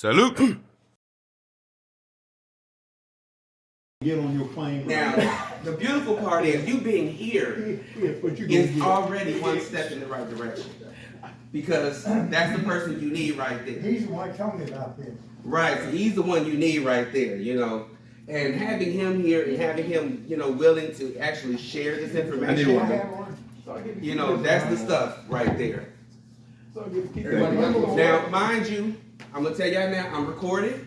Salute. Get on your claim. Now, the beautiful part is you being here What you gonna is get? already one step in the right direction. Because that's the person you need right there. He's the one told me about this. Right, so he's the one you need right there, you know. And having him here and having him, you know, willing to actually share this information, I have one. you know, that's the stuff right there. Now, Now, mind you, I'm gonna tell y'all now, I'm recorded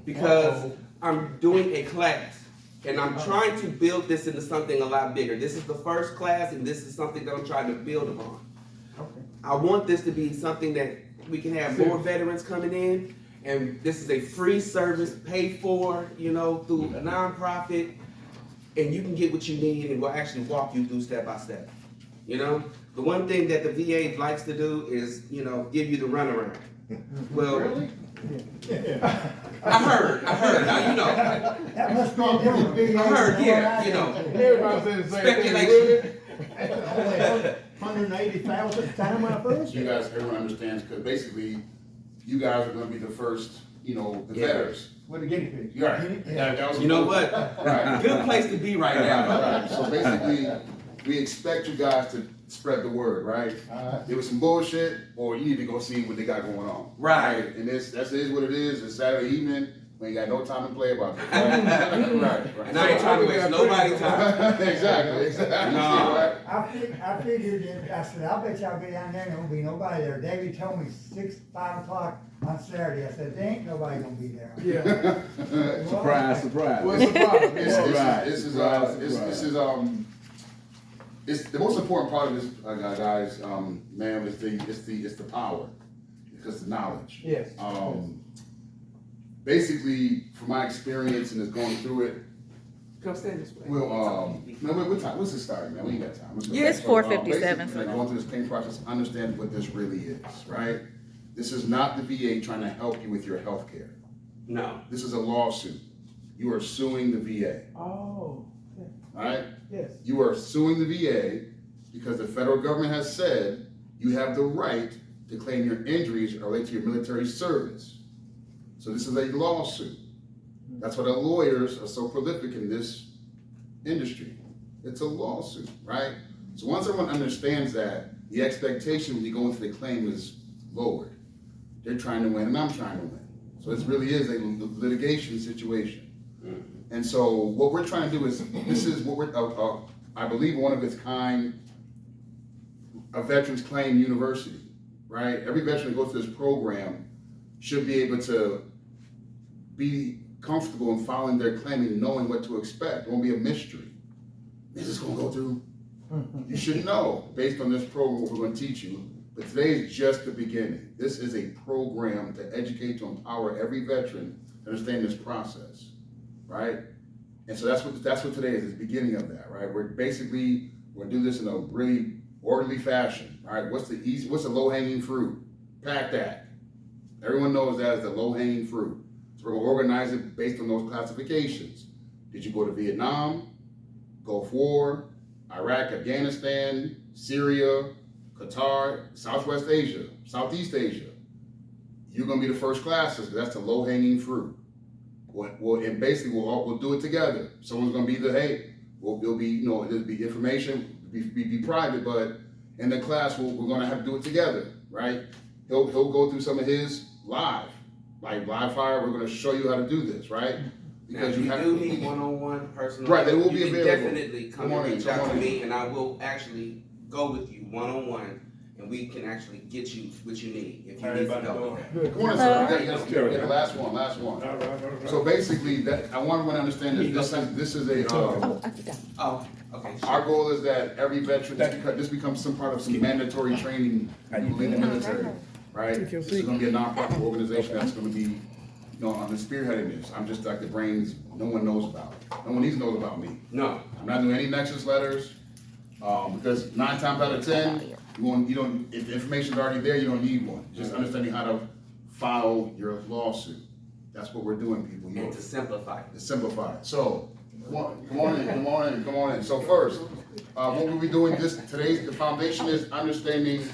because I'm doing a class. And I'm trying to build this into something a lot bigger. This is the first class, and this is something that I'm trying to build upon. Okay. I want this to be something that we can have more veterans coming in, and this is a free service paid for, you know, through a nonprofit, and you can get what you need, and we'll actually walk you through step by step. You know, the one thing that the VA likes to do is, you know, give you the runaround. Well, I heard, now you know. That must be a different video. I heard, than yeah, what I you know. did. Everybody said the same thing. Speculation. Really? 180,000 time I first. You guys, everyone understands, because basically, you guys are gonna be the first, you know, the Yeah. veterans. With the guinea pig. You're right. That was- You know what? Right. Good place to be right now. Right. So basically, we expect you guys to spread the word, right? Alright. There was some bullshit, or you need to go see what they got going on. Right. And that's what it is. It's Saturday evening. We ain't got no time to play about it. Right. And I ain't trying to waste nobody's time. Exactly. No. Right? I figured that, I said, I bet y'all be down there and there won't be nobody there. David told me 5 o'clock on Saturday. I said, there ain't nobody gonna be there. Yeah. Surprise, surprise. What's the problem? It's the most important part of this, guys, ma'am, is the power, because the knowledge. Yes. Basically, from my experience and just going through it, Come stand this way. what's the starting, man? We ain't got time. Let's go. Yeah, it's So, 4:57, basically, so- going through this pain process, understand what this really is, right? This is not the VA trying to help you with your health care. No. This is a lawsuit. You are suing the VA, Oh, right? yes. You are suing the VA because the federal government has said you have the right to claim your injuries related to your military service. So this is a lawsuit. That's why the lawyers are so prolific in this industry. It's a lawsuit, right? So once everyone understands that, the expectation when you go into the claim is lowered. They're trying to win and I'm trying to win. So this really is a litigation situation. And so what we're trying to do is, this is what we're, I believe one of its kind, a veterans claim university, right? Every veteran that goes through this program should be able to be comfortable in filing their claim and knowing what to expect. It won't be a mystery. Is this gonna go through? You should know, based on this program, what we're gonna teach you. But today is just the beginning. This is a program to educate, to empower every veteran to understand this process, right? And so that's what today is the beginning of that, right? We're gonna do this in a really orderly fashion, right? What's the low-hanging fruit? Pack that. Everyone knows that as the low-hanging fruit. So we're gonna organize it based on those classifications. Did you go to Vietnam, Gulf War, Iraq, Afghanistan, Syria, Qatar, Southwest Asia, Southeast Asia? You're gonna be the first classes, because that's the low-hanging fruit. And basically we'll do it together. Someone's gonna be it'll be information, be private, but in the class we're gonna have to do it together, right? He'll go through some of his live fire. We're gonna show you how to do this, right? Because you do need one-on-one personal. Right, they will be you can available. definitely come Come on and in, reach come out on to in. me, and I will actually go with you one-on-one, and we can actually get you what you need if you need some help. Good. Come on, sir. Yeah, last one. So basically, I want everyone to understand that this is a. Oh, okay. Sure. Our goal is that every veteran, this becomes some part of some mandatory training in the military, right? This is gonna be a nonprofit organization that's gonna be, on the spearheading this. I'm just like the brains no one knows about. No one needs to know about me. No. I'm not doing any nexus letters, because 9 times out of 10, if the information's already there, you don't need one. Just understanding how to file your lawsuit. That's what we're doing, people. And to simplify. To simplify it. So, come on in. So first, what we'll be doing the foundation is understanding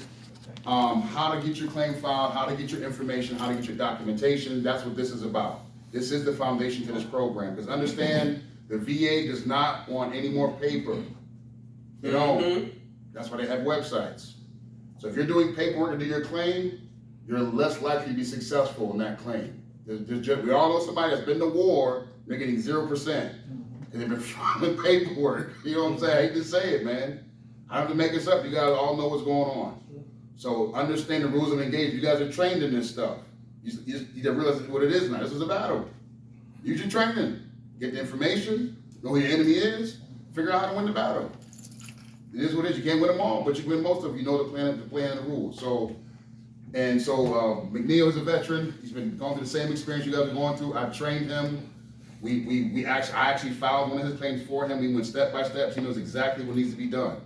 how to get your claim filed, how to get your information, how to get your documentation. That's what this is about. This is the foundation to this program. Because understand, the VA does not want any more paper. They don't. That's why they have websites. So if you're doing paperwork to do your claim, you're less likely to be successful in that claim. We all know somebody that's been to war, they're getting 0%. And they've been filing paperwork. You know what I'm saying? I hate to say it, man. I don't have to make this up. You guys all know what's going on. So understand the rules of engagement. You guys are trained in this stuff. You don't realize what it is now. This is a battle. Use your training. Get the information, know who your enemy is, figure out how to win the battle. It is what it is. You can't win them all, but you can win most of them. You know the plan and the rules. So McNeil is a veteran. He's been going through the same experience you guys are going through. I've trained him. I actually filed one of his claims for him. We went step by step. He knows exactly what needs to be done.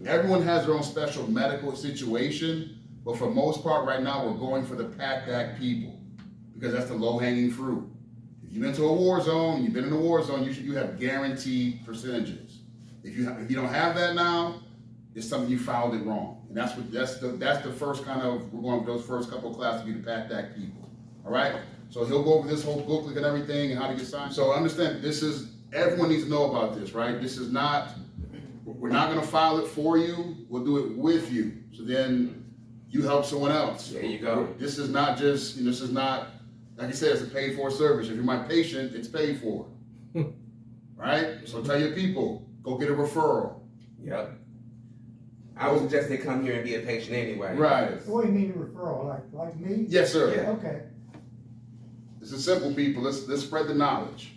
Everyone has their own special medical situation, but for most part right now, we're going for the PACT Act people because that's the low-hanging fruit. If you've been to a war zone, you've been in a war zone, you have guaranteed percentages. If you don't have that now, it's something you filed it wrong. And that's the first kind of, we're going for those first couple of classes to be the PACT Act people. All right? So he'll go over this whole booklet and everything and how to get signed. So understand, everyone needs to know about this, right? We're not gonna file it for you, we'll do it with you. So then you help someone else. There you go. This is not just, this is not, like I said, it's a paid for service. If you're my patient, it's paid for. Right? So tell your people, go get a referral. Yep. I would suggest they come here and be a patient anyway. Right. What do you mean referral, like me? Yes, sir. Yeah. Okay. This is simple, people. Let's spread the knowledge.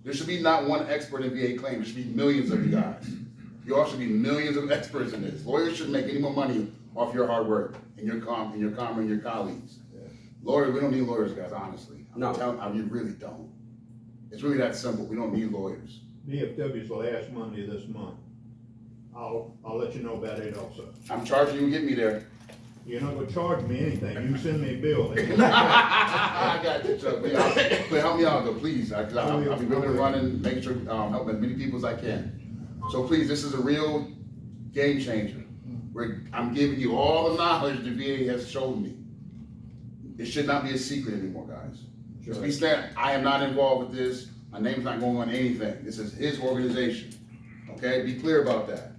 There should be not one expert in VA claim. There should be millions of you guys. You all should be millions of experts in this. Lawyers shouldn't make any more money off your hard work and your karma and your colleagues. Yeah. Lawyers, we don't need lawyers, guys, honestly. No. You really don't. It's really that simple. We don't need lawyers. DFW's the last Monday this month. I'll let you know about it also. I'm charging you to get me there. You're not gonna charge me anything. You send me a bill. I got you, Chuck. Help me out though, please. I'll be willing to run and make sure help as many people as I can. So please, this is a real game changer. I'm giving you all the knowledge the VA has shown me. It should not be a secret anymore, guys. Just be stand. I am not involved with this. My name's not going on anything. This is his organization. Okay, be clear about that.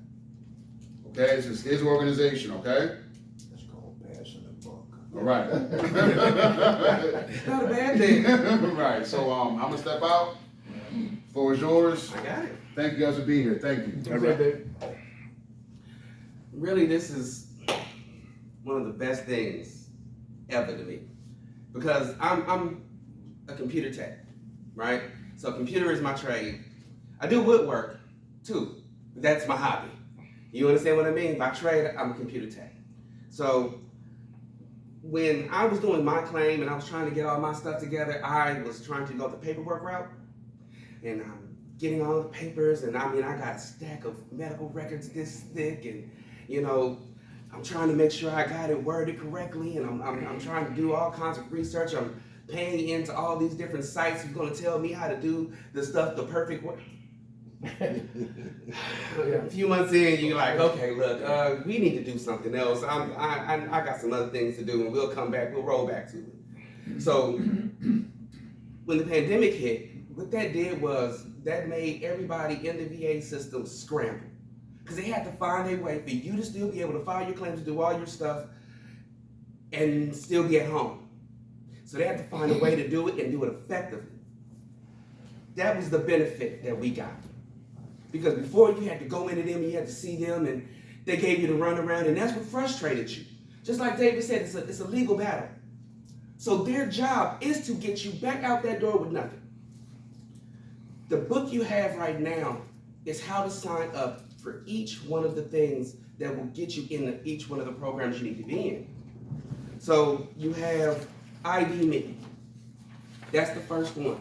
Okay, this is his organization. Okay. It's called passing the buck. All right. It's not a bad thing. Right. So I'm gonna step out. Floor is yours. I got it. Thank you guys for being here. Thank you. All right. Really, this is one of the best things ever to me because I'm a computer tech, right? So computer is my trade. I do woodwork too. That's my hobby. You understand what I mean? By trade, I'm a computer tech. So when I was doing my claim and I was trying to get all my stuff together, I was trying to go the paperwork route. And I'm getting all the papers, and I got a stack of medical records this thick, and I'm trying to make sure I got it worded correctly, and I'm trying to do all kinds of research. I'm paying into all these different sites who's going to tell me how to do the stuff the perfect way. A few months in, you're like, okay, look, we need to do something else. I got some other things to do, and we'll roll back to it. So when the pandemic hit, what that did was that made everybody in the VA system scramble because they had to find a way for you to still be able to file your claims, to do all your stuff, and still be at home. So they had to find a way to do it and do it effectively. That was the benefit that we got. Because before you had to go into them, you had to see them, and they gave you the runaround, and that's what frustrated you. Just like David said, it's a legal battle. So their job is to get you back out that door with nothing. The book you have right now is how to sign up for each one of the things that will get you in each one of the programs you need to be in. So you have ID Me. That's the first one.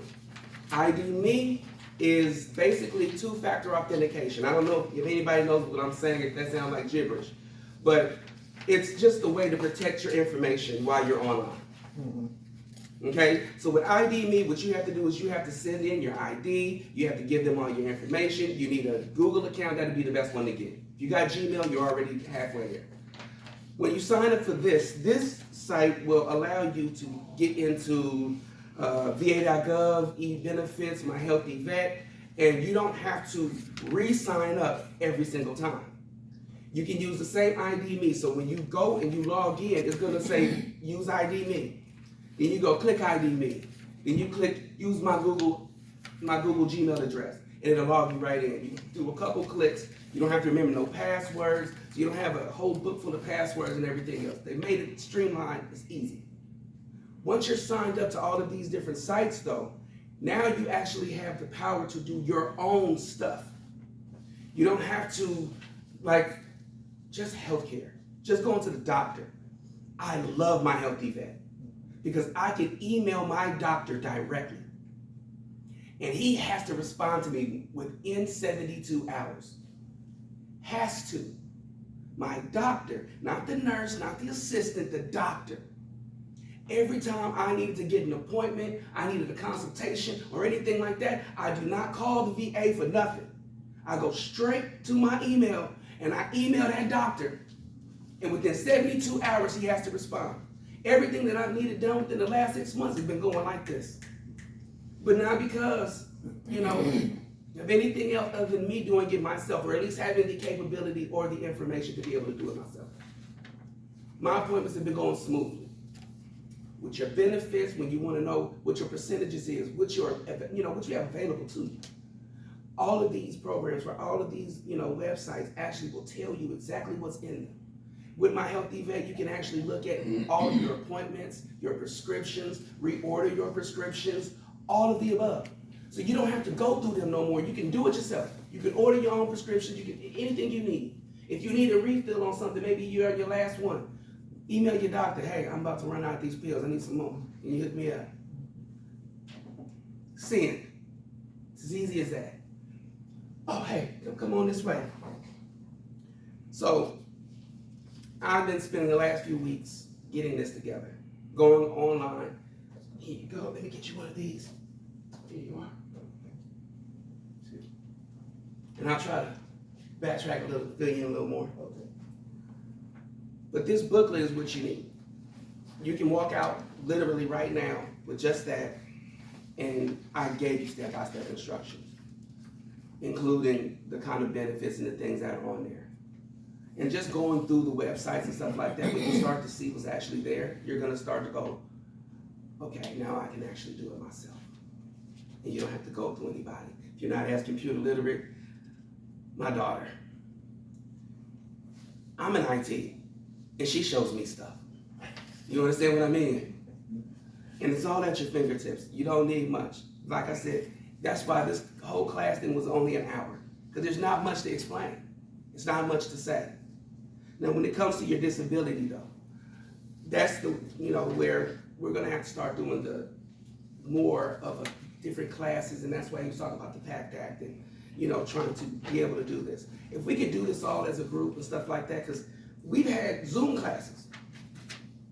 ID Me is basically two-factor authentication. I don't know if anybody knows what I'm saying, if that sounds like gibberish, but it's just a way to protect your information while you're online. Mm-hmm. Okay, so with ID Me, what you have to do is you have to send in your ID, you have to give them all your information, you need a Google account, that'd be the best one to get. If you got Gmail, you're already halfway there. When you sign up for this site will allow you to get into VA.gov, e-benefits, My Healthy Vet, and you don't have to re-sign up every single time. You can use the same ID Me. So when you go and you log in, it's gonna say use ID Me. Then you go click ID Me. Then you click use my Google Gmail address, and it'll log you right in. You do a couple clicks. You don't have to remember no passwords. So you don't have a whole book full of passwords and everything else. They made it streamlined. It's easy. Once you're signed up to all of these different sites, though, now you actually have the power to do your own stuff. You don't have to, like, just healthcare. Just going to the doctor. I love My Healthy Vet because I can email my doctor directly. And he has to respond to me within 72 hours. Has to. My doctor, not the nurse, not the assistant, the doctor. Every time I needed to get an appointment, I needed a consultation or anything like that, I do not call the VA for nothing. I go straight to my email and I email that doctor. And within 72 hours, he has to respond. Everything that I've needed done within the last 6 months has been going like this. But not because, of anything else other than me doing it myself, or at least having the capability or the information to be able to do it myself. My appointments have been going smoothly. With your benefits, when you want to know what your percentages is, what you have available to you. All of these programs, or all of these, websites actually will tell you exactly what's in them. With My Healthy Vet, you can actually look at all of your appointments, your prescriptions, reorder your prescriptions, all of the above. So you don't have to go through them no more. You can do it yourself. You can order your own prescriptions. You can anything you need. If you need a refill on something, maybe you're at your last one. Email your doctor, hey, I'm about to run out of these pills. I need some more. Can you hook me up? Send. It's as easy as that. Oh, hey, come on this way. So I've been spending the last few weeks getting this together, going online. Here you go. Let me get you one of these. Here you are. And I'll try to backtrack a little, fill you in a little more. Okay. But this booklet is what you need. You can walk out literally right now with just that, and I gave you step-by-step instructions, including the kind of benefits and the things that are on there. And just going through the websites and stuff like that, when you start to see what's actually there, you're gonna start to go, okay, now I can actually do it myself. And you don't have to go through anybody. If you're not as computer literate, my daughter, I'm in IT, and she shows me stuff. You understand what I mean? And it's all at your fingertips. You don't need much. Like I said, that's why this whole class thing was only an hour, because there's not much to explain. It's not much to say. Now, when it comes to your disability, though, that's the, where we're gonna have to start doing the more of a different classes, and that's why he was talking about the PACT Act and, trying to be able to do this. If we could do this all as a group and stuff like that, because we've had Zoom classes,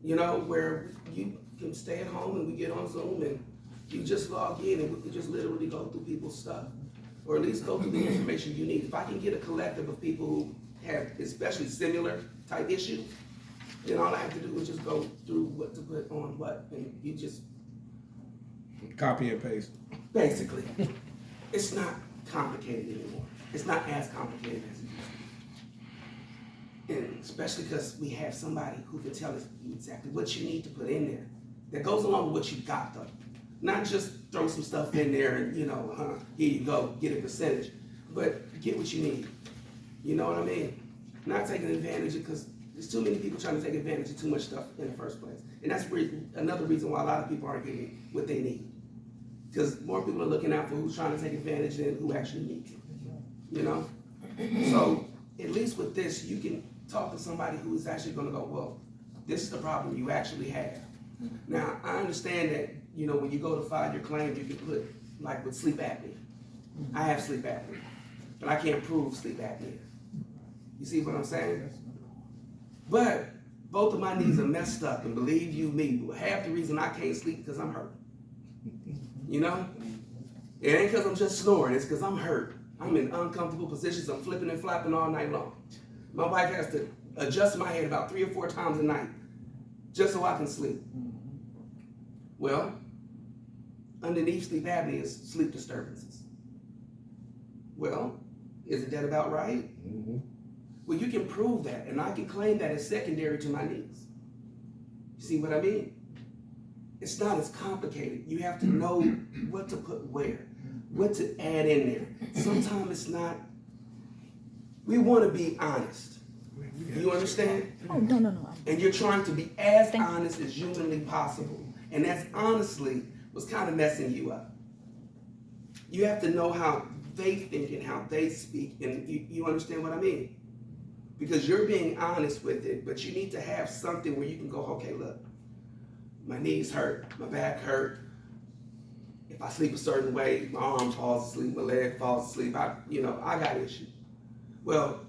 where you can stay at home and we get on Zoom and you just log in and we can just literally go through people's stuff, or at least go through the information you need. If I can get a collective of people who have especially similar type issues, then all I have to do is just go through what to put on what, and you just Copy and paste. basically, it's not complicated anymore. It's not as complicated as it used to be. And especially because we have somebody who can tell us exactly what you need to put in there that goes along with what you got, though. Not just throw some stuff in there and, here you go, get a percentage, but get what you need. You know what I mean? Not taking advantage of, because there's too many people trying to take advantage of too much stuff in the first place. And that's another reason why a lot of people aren't getting what they need. Because more people are looking out for who's trying to take advantage than who actually needs it. So at least with this, you can talk to somebody who is actually going to go, well, this is the problem you actually have. Now, I understand that, when you go to file your claim, you can put, like with sleep apnea. I have sleep apnea, but I can't prove sleep apnea. You see what I'm saying? But both of my knees are messed up, and believe you me, half the reason I can't sleep is because I'm hurt. It ain't because I'm just snoring, it's because I'm hurt. I'm in uncomfortable positions, I'm flipping and flapping all night long. My wife has to adjust my head about 3 or 4 times a night, just so I can sleep. Well, underneath sleep apnea is sleep disturbances. Well, isn't that about right? Well, you can prove that, and I can claim that as secondary to my needs. You see what I mean? It's not as complicated. You have to know what to put where, what to add in there. Sometimes it's not. We want to be honest. You understand? Oh, no. And you're trying to be as Thank you. honest as humanly possible. And that's honestly what's kind of messing you up. You have to know how they think and how they speak, and you understand what I mean? Because you're being honest with it, but you need to have something where you can go, okay, look, my knees hurt, my back hurt. If I sleep a certain way, my arm falls asleep, my leg falls asleep, I got issues. Well,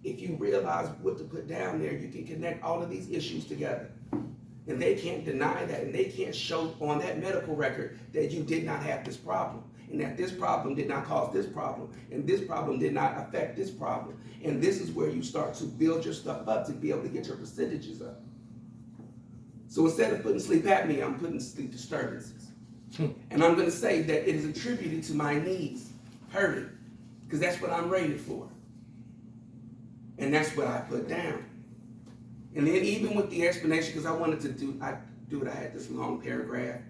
if you realize what to put down there, you can connect all of these issues together. And they can't deny that, and they can't show on that medical record that you did not have this problem, and that this problem did not cause this problem, and this problem did not affect this problem. And this is where you start to build your stuff up to be able to get your percentages up. So instead of putting sleep apnea, I'm putting sleep disturbances. And I'm gonna say that it is attributed to my knees hurting, because that's what I'm rated for. And that's what I put down. And then even with the explanation, because I wanted to do it, I had this long paragraph,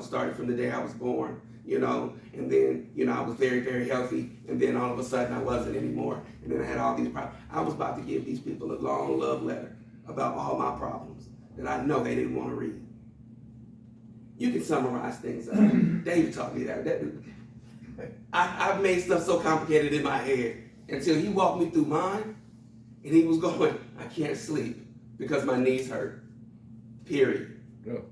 started from the day I was born, and then, I was very, very healthy, and then all of a sudden I wasn't anymore, and then I had all these problems. I was about to give these people a long love letter about all my problems that I know they didn't want to read. You can summarize things up. David taught me that. I've made stuff so complicated in my head until he walked me through mine, and he was going, I can't sleep because my knees hurt, period. Yeah.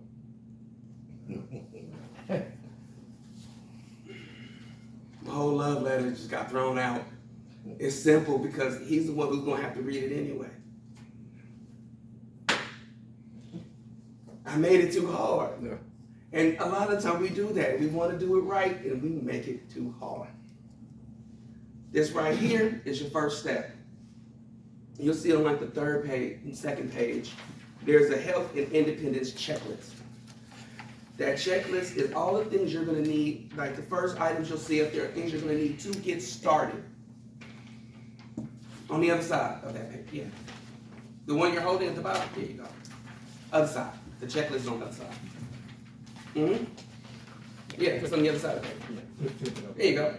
My whole love letter just got thrown out. It's simple because he's the one who's gonna have to read it anyway. I made it too hard. Yeah. And a lot of times we do that. We want to do it right and we make it too hard. This right here is your first step. You'll see on like the third page and second page, there's a health and independence checklist. That checklist is all the things you're gonna need, like the first items you'll see up there are things you're gonna need to get started. On the other side of that page, yeah. The one you're holding at the bottom, here you go. Other side, the checklist is on the other side. Mm-hmm. Yeah, it's on the other side of the page. There you go.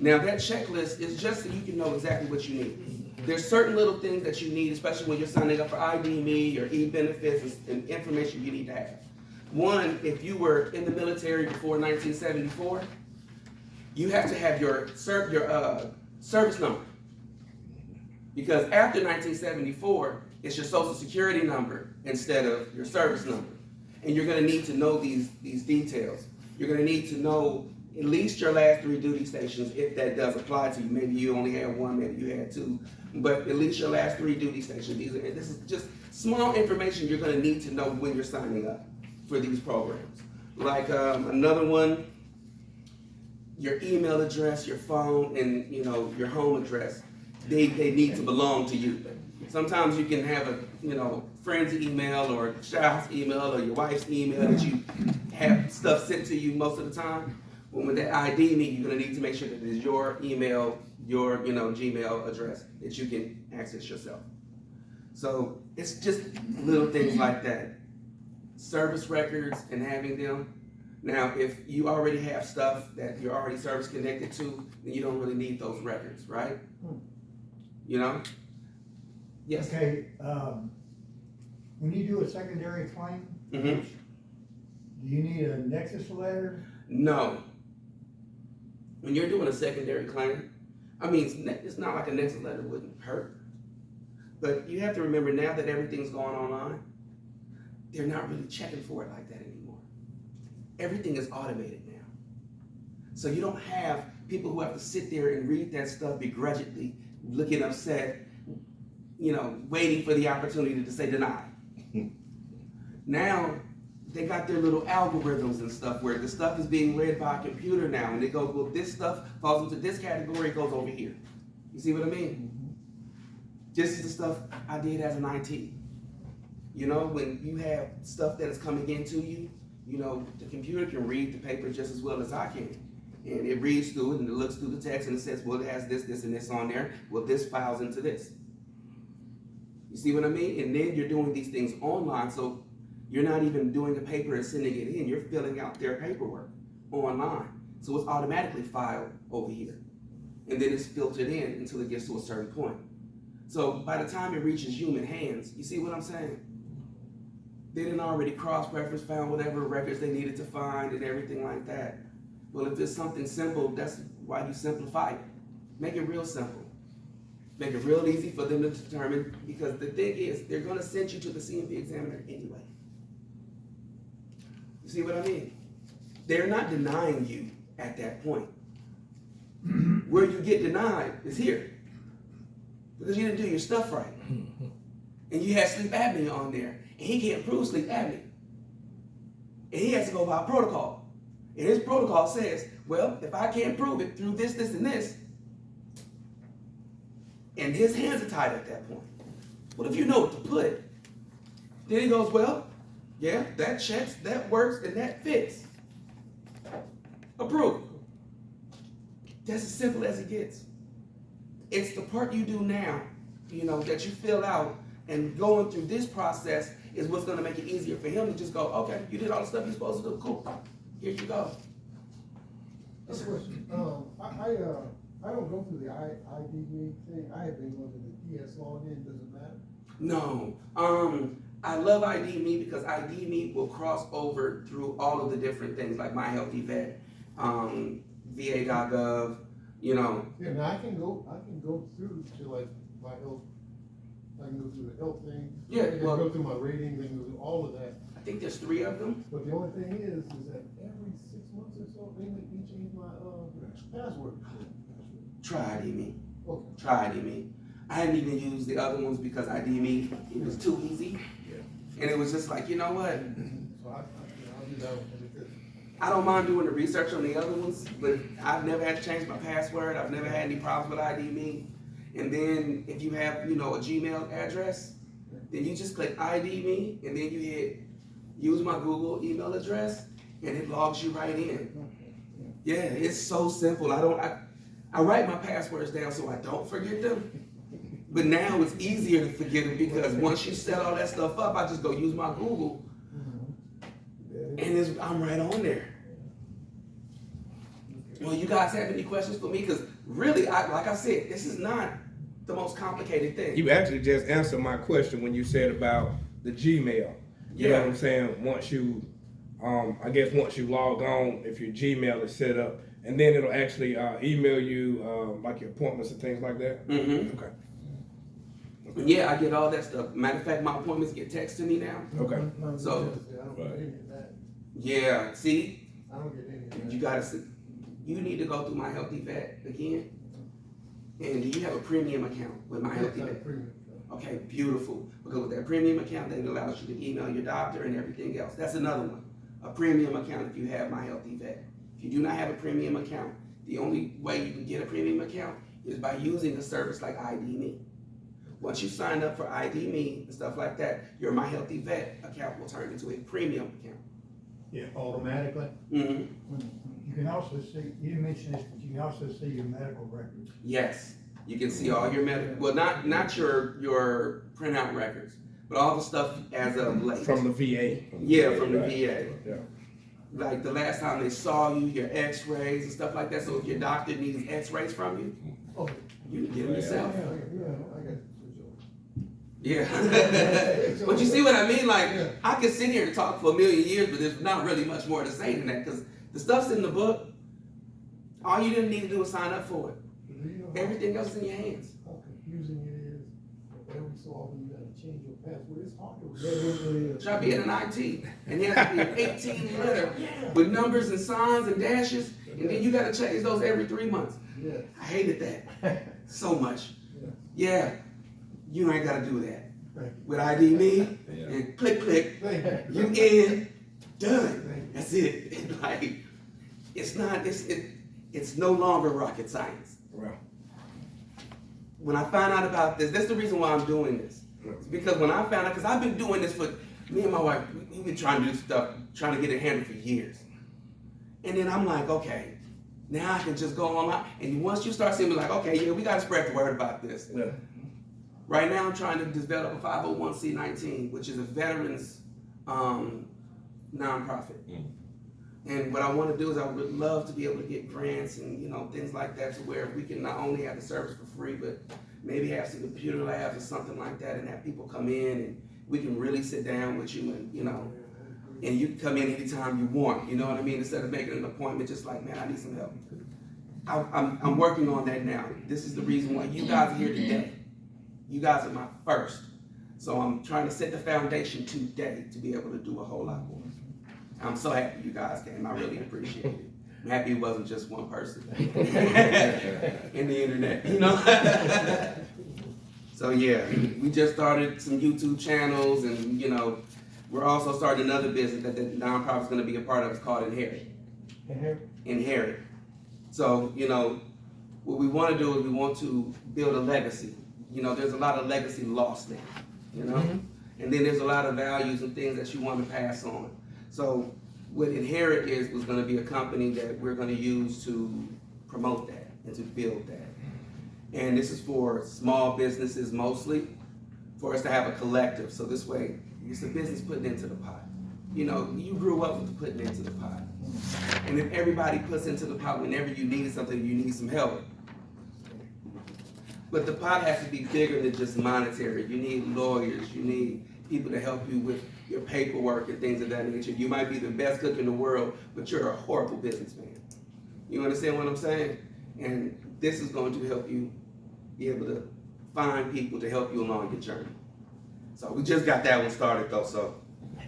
Now that checklist is just so you can know exactly what you need. There's certain little things that you need, especially when you're signing up for ID.me or e-benefits and information you need to have. One, if you were in the military before 1974, you have to have your service number. Because after 1974, it's your social security number instead of your service number. And you're gonna need to know these details. You're gonna need to know at least your last 3 duty stations, if that does apply to you. Maybe you only had 1, maybe you had 2, but at least your last 3 duty stations. This is just small information you're gonna need to know when you're signing up for these programs. Like another one, your email address, your phone, and your home address, they need to belong to you. Sometimes you can have a friend's email or child's email or your wife's email that you have stuff sent to you most of the time. When with that ID.me, you're gonna need to make sure that it's your email, your Gmail address that you can access yourself. So it's just little things like that. Service records and having them. Now, if you already have stuff that you're already service connected to, then you don't really need those records, right? Yes. Okay, when you do a secondary claim, Mm-hmm. do you need a nexus letter? No. When you're doing a secondary claim, it's not like a nexus letter wouldn't hurt. But you have to remember now that everything's going online, they're not really checking for it like that anymore. Everything is automated now. So you don't have people who have to sit there and read that stuff begrudgingly, looking upset, waiting for the opportunity to say deny. Now, they got their little algorithms and stuff where the stuff is being read by a computer now, and it goes, well, this stuff falls into this category, it goes over here. You see what I mean? This is the stuff I did as an IT. You know, when you have stuff that is coming into you, you know, the computer can read the paper just as well as I can. And it reads through it and it looks through the text and it says, well, it has this, this, and this on there. Well, this files into this. You see what I mean? And then you're doing these things online, so you're not even doing the paper and sending it in. You're filling out their paperwork online. So it's automatically filed over here. And then it's filtered in until it gets to a certain point. So by the time it reaches human hands, you see what I'm saying? They didn't already cross-reference, found whatever records they needed to find and everything like that. Well, if it's something simple, that's why you simplify it. Make it real simple. Make it real easy for them to determine, because the thing is, they're gonna send you to the CMP examiner anyway. You see what I mean? They're not denying you at that point. Where you get denied is here. Because you didn't do your stuff right. And you had sleep apnea on there. And he can't prove sleep apnea. And he has to go by protocol. And his protocol says, well, if I can't prove it through this, this, and this, and his hands are tied at that point. What if you know what to put? Then he goes, well, yeah, that checks, that works, and that fits. Approved. That's as simple as it gets. It's the part you do now, you know, that you fill out, and going through this process is what's going to make it easier for him to just go, okay, you did all the stuff you're supposed to do, cool, here you go. That's a question. I don't go through the IDE thing. I have been going to the PS login. Does it matter? No, I love ID.me because ID.me will cross over through all of the different things like My Healthy Vet, VA.gov, you know. Yeah, now I can go through to like my health. I can go through the health thing. Yeah, I can well- go through my ratings. I can go through all of that. I think there's 3 of them. But the only thing is that every 6 months or so, they make me change my password. Try ID.me. Okay. Try ID.me. I hadn't even used the other ones because ID.me, it was too easy. And it was just like, you know what? So I'll do that one because I don't mind doing the research on the other ones, but I've never had to change my password. I've never had any problems with ID.me. And then if you have, you know, a Gmail address, then you just click ID.me and then you hit use my Google email address and it logs you right in. Yeah, it's so simple. I write my passwords down so I don't forget them. But now it's easier to forget them because once you set all that stuff up, I just go use my Google and I'm right on there. Well, you guys have any questions for me? Because really, like I said, this is not the most complicated thing. You actually just answered my question when you said about the Gmail. You know Yeah. what I'm saying? Once you, I guess once you log on, if your Gmail is set up, and then it'll actually email you like your appointments and things like that. Mm-hmm. Okay. Yeah, I get all that stuff. Matter of fact, my appointments get texted to me now. Okay. So- I don't get any of that. Yeah, see, I don't get any of that. you gotta see. You need to go through My Healthy Vet again. And do you have a premium account with My Healthy Yes, I'm Vet? premium. Okay, beautiful. Because with that premium account, that allows you to email your doctor and everything else. That's another one. A premium account if you have My Healthy Vet. If you do not have a premium account, the only way you can get a premium account is by using a service like ID.me. Once you sign up for ID.me and stuff like that, your My Healthy Vet account will turn into a premium account. Yeah, automatically. Mm-hmm. You can also see, you didn't mention this, but you can also see your medical records. Yes, you can see all your medical, well, not your printout records, but all the stuff as of late. From the VA. Yeah, from the Right. VA. Yeah. Like the last time they saw you, your x-rays and stuff like that, so if your doctor needs x-rays from you, Oh, you can get them yeah, yourself. yeah, I got to switch over. Yeah. But you see what I mean? Like, Yeah. I could sit here and talk for a million years, but there's not really much more to say than that, because the stuff's in the book. All you didn't need to do was sign up for it. Do you know how- Everything else is in your hands. how confusing it is? Every so often you gotta change your password. It's hard to remember. Try being an IT, and it has to be an 18 letter with numbers and signs and dashes, and then you gotta change those every 3 months. Yeah. I hated that so much. Yeah. Yeah, you ain't gotta do that. Thank you. With ID.me, Yeah. and click, Thank you you. in, done. That's it. Like, it's not, it's no longer rocket science. Well, when I found out about this, that's the reason why I'm doing this. It's because when I found out, because I've been doing this for, me and my wife, we've been trying to do stuff, trying to get it handled for years. And then I'm like, okay, now I can just go online. And once you start seeing me like, okay, yeah, we got to spread the word about this. Yeah. Right now I'm trying to develop a 501c19, which is a veterans nonprofit. And what I want to do is I would love to be able to get grants and, you know, things like that to where we can not only have the service for free, but maybe have some computer labs or something like that and have people come in and we can really sit down with you and, you know, and you can come in anytime you want, you know what I mean? Instead of making an appointment just like, man, I need some help. I'm working on that now. This is the reason why you guys are here today. You guys are my first. So I'm trying to set the foundation today to be able to do a whole lot more. I'm so happy you guys came. I really appreciate it. I'm happy it wasn't just one person in the internet, you know? So yeah, we just started some YouTube channels and, you know, we're also starting another business that the nonprofit's gonna be a part of. It's called Inherit. Inherit. So, you know, what we wanna do is we want to build a legacy. You know, there's a lot of legacy lost now, you know? And then there's a lot of values and things that you want to pass on. So what Inherit was gonna be a company that we're gonna use to promote that and to build that. And this is for small businesses mostly, for us to have a collective. So this way, it's a business putting into the pot. You know, you grew up with putting into the pot. And if everybody puts into the pot whenever you need something, you need some help. But the pot has to be bigger than just monetary. You need lawyers, you need people to help you with your paperwork and things of that nature. You might be the best cook in the world, but you're a horrible businessman. You understand what I'm saying? And this is going to help you be able to find people to help you along your journey. So we just got that one started though, so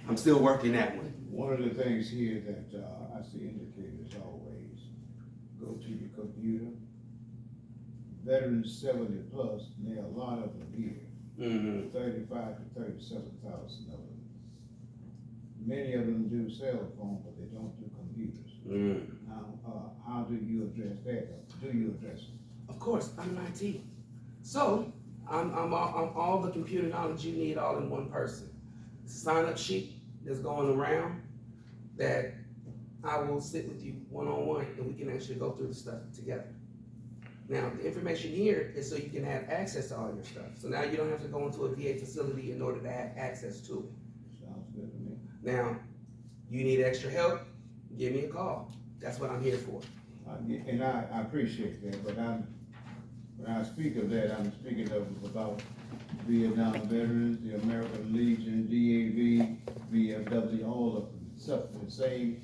I'm still working that one. One of the things here that I see indicators always, go to your computer. Veterans 70 plus, and there are a lot of them here, 35 to 37,000 of them. Many of them do cell phone, but they don't do computers. Now, how do you address that? Do you address it? Of course, I'm in IT. So I'm all the computer knowledge you need all in one person. Sign up sheet that's going around that I will sit with you one-on-one and we can actually go through the stuff together. Now, the information here is so you can have access to all your stuff. So now you don't have to go into a VA facility in order to have access to it. Sounds good to me. Now, you need extra help, give me a call. That's what I'm here for. And I appreciate that, but when I speak of that, I'm speaking about Vietnam veterans, the American Legion, DAV, VFW, all of them suffer the same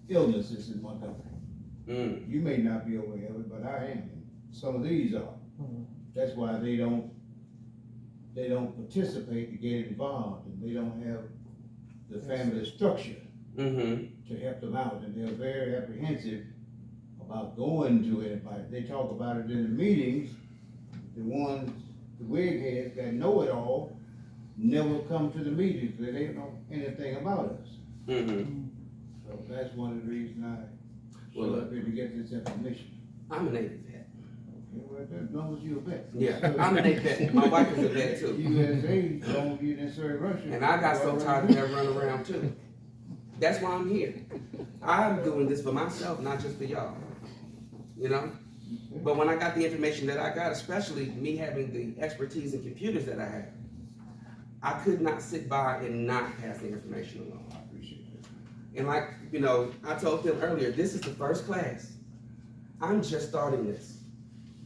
illnesses in Montgomery. You may not be aware of it, but I am. Some of these are. That's why they don't participate to get involved, and they don't have the family structure to help them out, and they're very apprehensive about going to anybody. They talk about it in the meetings. The wig heads that know it all never come to the meetings. They don't know anything about us. So that's one of the reasons I Well, up here to get this information. I'm a Navy vet. Okay, well, as long as you're a vet. Yeah, I'm a Navy vet. My wife is a vet too. USA, as long as you didn't serve Russia. And I got so tired of that run around too. That's why I'm here. I'm doing this for myself, not just for y'all. You know? But when I got the information that I got, especially me having the expertise in computers that I have, I could not sit by and not pass the information along. I appreciate that. And like, you know, I told them earlier, this is the first class. I'm just starting this.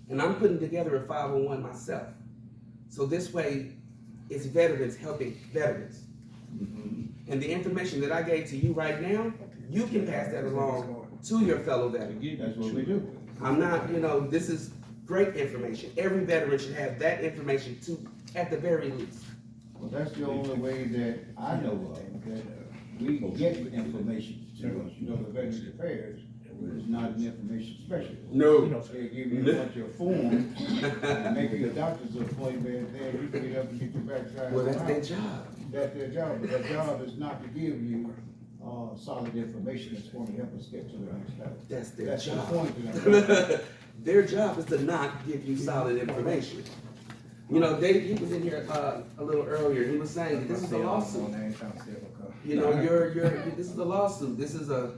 And I'm putting together a 501 myself. So this way, it's veterans helping veterans. And the information that I gave to you right now, you can pass that along to your fellow veterans. That's what we do. I'm not, you know, this is great information. Every veteran should have that information too, at the very least. Well, that's the only way that I know of, that we get information to us. You know, the Veterans Affairs is not an information specialist. No. They give you a bunch of forms, and make you a doctor's appointment, and then you can get up and get your backside. Well, that's their out. job. That's their job, but their job is not to give you solid information that's going to help us get to the next level. That's their That's the job. point that I'm making. Their job is to not give you solid information. You know, he was in here, a little earlier, he was saying, that this is a lawsuit. You know, this is a lawsuit, this is a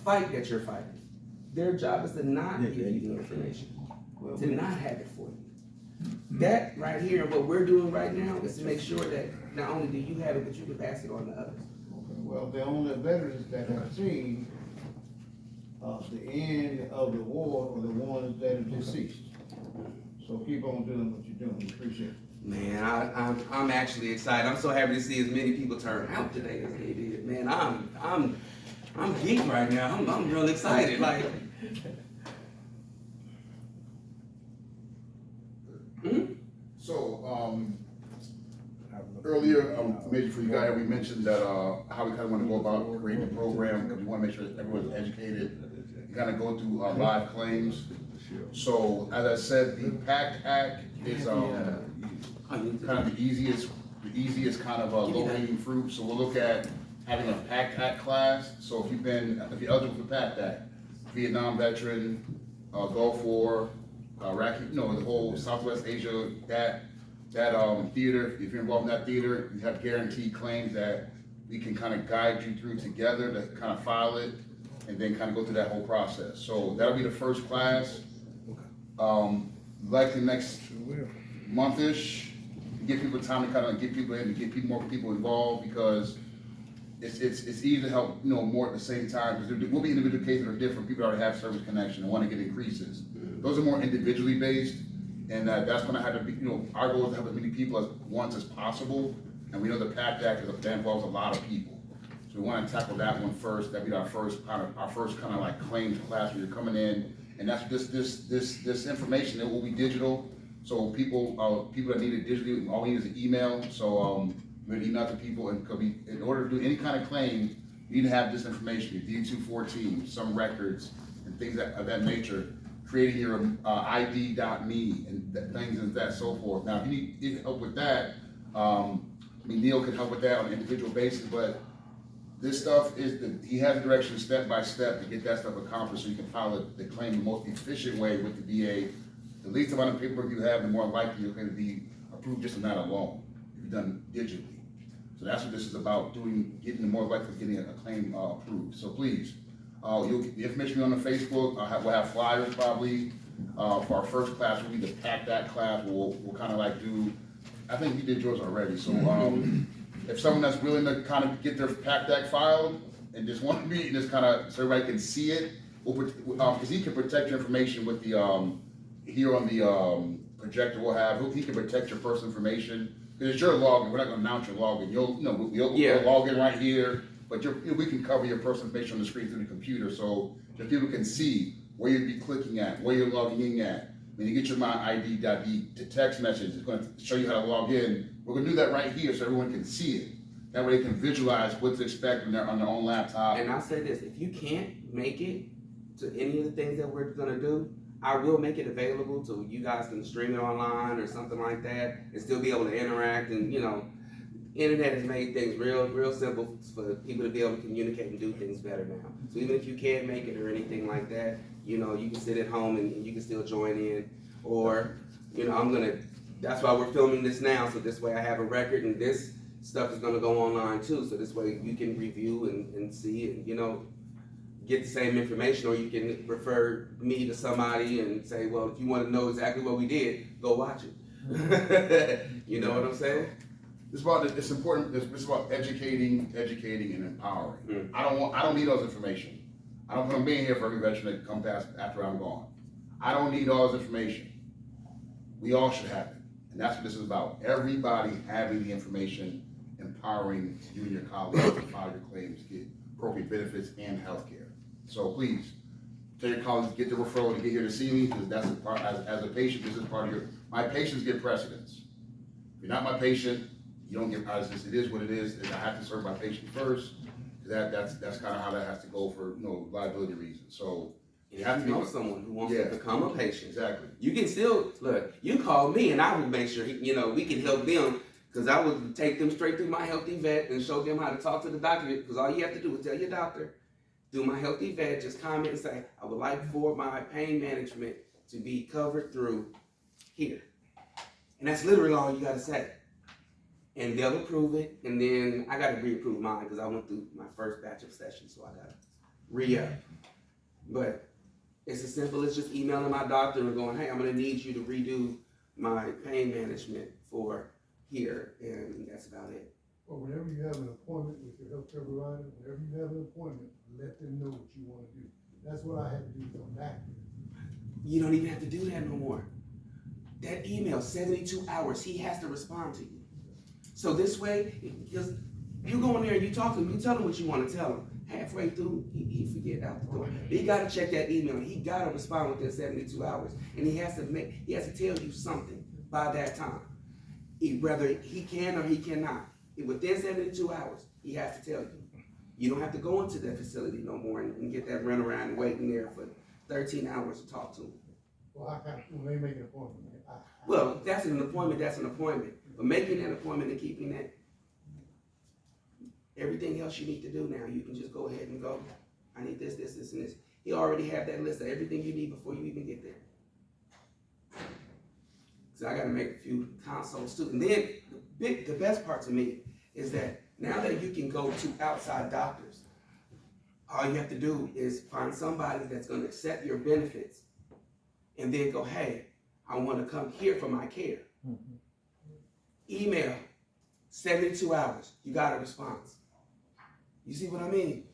fight that you're fighting. Their job is to not give you the information, to not have it for you. That right here, what we're doing right now is to make sure that not only do you have it, but you can pass it on to others. Well, the only veterans that have seen, the end of the war are the ones that are deceased. So keep on doing what you're doing, we appreciate it. Man, I'm actually excited. I'm so happy to see as many people turn out today as they did. Man, I'm geeked right now. I'm real excited. Like, So, earlier, maybe for you guys, we mentioned that, how we kind of want to go about creating the program, because we want to make sure that everyone's educated, and kind of go through live claims. So, as I said, the PACT Act is, kind of the easiest kind of low-hanging fruit. So we'll look at having a PACT Act class. So if you're eligible for PACT Act, Vietnam veteran, Gulf War, Iraqi, the whole Southwest Asia, that theater, if you're involved in that theater, you have guaranteed claims that we can kind of guide you through together to kind of file it and then kind of go through that whole process. So that'll be the first class. Likely next month-ish, to give people time to kind of get people in, to get more people involved, because it's easy to help, more at the same time, because there will be individual cases that are different. People already have service connection and want to get increases. Those are more individually based, and that's going to have to be, our goal is to help as many people as once as possible, and we know the PACT Act that involves a lot of people. So we want to tackle that one first. That'd be our first kind of like claims class where you're coming in, and that's this information. It will be digital, so people that need it digitally, all we need is an email. So we're gonna email to people, and in order to do any kind of claim, you need to have this information: your D214, some records, and things of that nature. Creating your ID.me and things and that so forth. Now, if you need help with that, Neil can help with that on an individual basis, but this stuff he has a direction step by step to get that stuff accomplished so you can file the claim the most efficient way with the VA. The least amount of paperwork you have, the more likely you're going to be approved just on that alone, if you've done digitally. So that's what this is about, getting the more likely of getting a claim approved. So please, you'll get the information on the Facebook. We'll have flyers probably for our first class. Will be the PACT Act class. We'll kind of like do, I think we did yours already. So if someone that's willing to kind of get their PACT Act filed and just want to be, and just kind of, so everybody can see it, because he can protect your information with the, here on the projector we'll have, he can protect your personal information, because it's your login. We're not going to announce your login. We'll log in right here, but we can cover your personal information on the screen through the computer, so people can see where you'd be clicking at, where you're logging in at. When you get your MyID.me to text message, it's going to show you how to log in. We're going to do that right here so everyone can see it. That way they can visualize what to expect on their own laptop. And I'll say this, if you can't make it to any of the things that we're gonna do, I will make it available so you guys can stream it online or something like that and still be able to interact. And internet has made things real simple for people to be able to communicate and do things better now. So even if you can't make it or anything like that, you can sit at home and you can still join in. Or, that's why we're filming this now, so this way I have a record, and this stuff is gonna go online too, so this way you can review and see it, get the same information, or you can refer me to somebody and say, well, if you wanna know exactly what we did, go watch it. You know what I'm saying? It's important. It's about educating, and empowering. I don't need all this information. I don't plan on being here for every veteran that come past after I'm gone. I don't need all this information. We all should have it, and that's what this is about. Everybody having the information, empowering you and your colleagues to file your claims, get appropriate benefits and health care. So please, tell your colleagues, get the referral to get here to see me, because that's a part, as a patient, this is part of my patients get precedence. If you're not my patient, you don't get, it is what it is, and I have to serve my patient first. That's kind of how that has to go for liability reasons. So you have to know someone who wants to become a patient. Exactly. You can still look. You call me, and I will make sure we can help them, because I would take them straight through my Healthy Vet and show them how to talk to the doctor. Because all you have to do is tell your doctor, through my Healthy Vet, just comment and say, I would like for my pain management to be covered through here. And that's literally all you gotta say. And they'll approve it, and then I gotta re-approve mine, because I went through my first batch of sessions, so I gotta re-up. But it's as simple as just emailing my doctor and going, hey, I'm gonna need you to redo my pain management for here, and that's about it. Or whenever you have an appointment with your healthcare provider, whenever you have an appointment, let them know what you wanna do. That's what I had to do from that. You don't even have to do that no more. That email, 72 hours, he has to respond to you. So this way, because you go in there and you talk to him, you tell him what you want to tell him. Halfway through, he forget out the door. He gotta check that email. He gotta respond within 72 hours. And he has to tell you something by that time. Whether he can or he cannot. Within 72 hours, he has to tell you. You don't have to go into that facility no more and get that runaround and waiting there for 13 hours to talk to him. Well, I got, when they make an appointment, Well, that's an appointment, that's an appointment. But making that appointment and keeping that, everything else you need to do now, you can just go ahead and go. I need this, this, this, and this. He already have that list of everything you need before you even get there. So I gotta make a few consults too. And then the best part to me is that now that you can go to outside doctors, all you have to do is find somebody that's gonna accept your benefits and then go, hey, I wanna come here for my care. Email, 72 hours, you got a response. You see what I mean?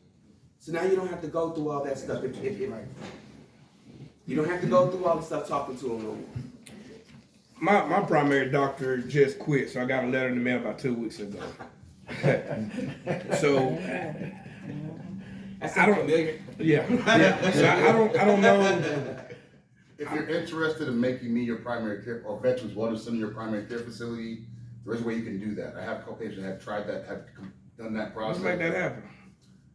So now you don't have to go through all that stuff. You don't have to go through all the stuff talking to them no more. My primary doctor just quit, so I got a letter in the mail about 2 weeks ago. So That's I don't- familiar. yeah. So I don't know. If you're interested in making me your primary care, or Veterans Wellness Center your primary care facility, there is a way you can do that. I have a couple patients that have tried that, have done that process. Let's make that happen.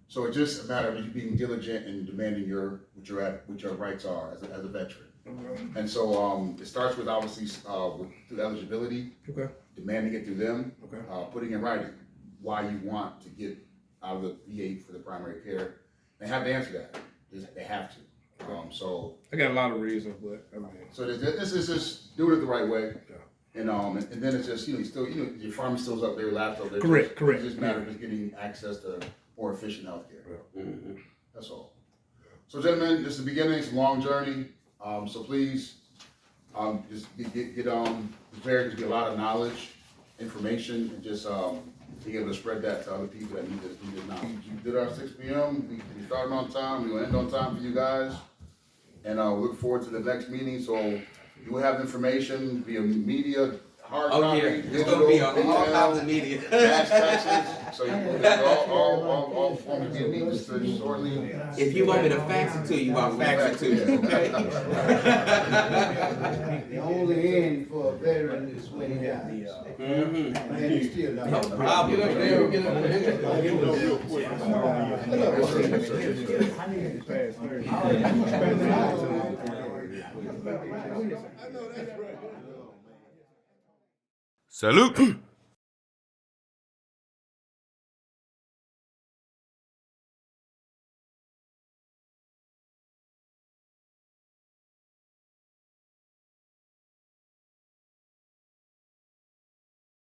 So it's just a matter of you being diligent and demanding what your rights are as a veteran. Okay. And so it starts with obviously through eligibility, Okay. demanding it through them, Okay. putting in writing why you want to get out of the VA for the primary care. They have to answer that. They have to. So I got a lot of reasons, but I mean, so this is just doing it the right way. Yeah. And then it's just, your pharmacy still's up there, laptop there. Correct. It's just a matter of just getting access to more efficient healthcare. Mm-hmm. That's all. So gentlemen, this is the beginning, it's a long journey. So please, just get prepared. There's be a lot of knowledge, information, and just being able to spread that to other people that need it now. We did our 6 p.m. We started on time. We will end on time for you guys. And we look forward to the next meeting. So you will have information via media, hard copy, yeah, it's digital, gonna be on all email, kinds of media. mass texts. So you will get all forms of media just shortly. If you want me to fax it to you, I'll fax it to you, okay? The only end for a veteran is when he dies. Mhm. And he's still not. No problem. Get up there, get up there. Get up real quick. I need Salute.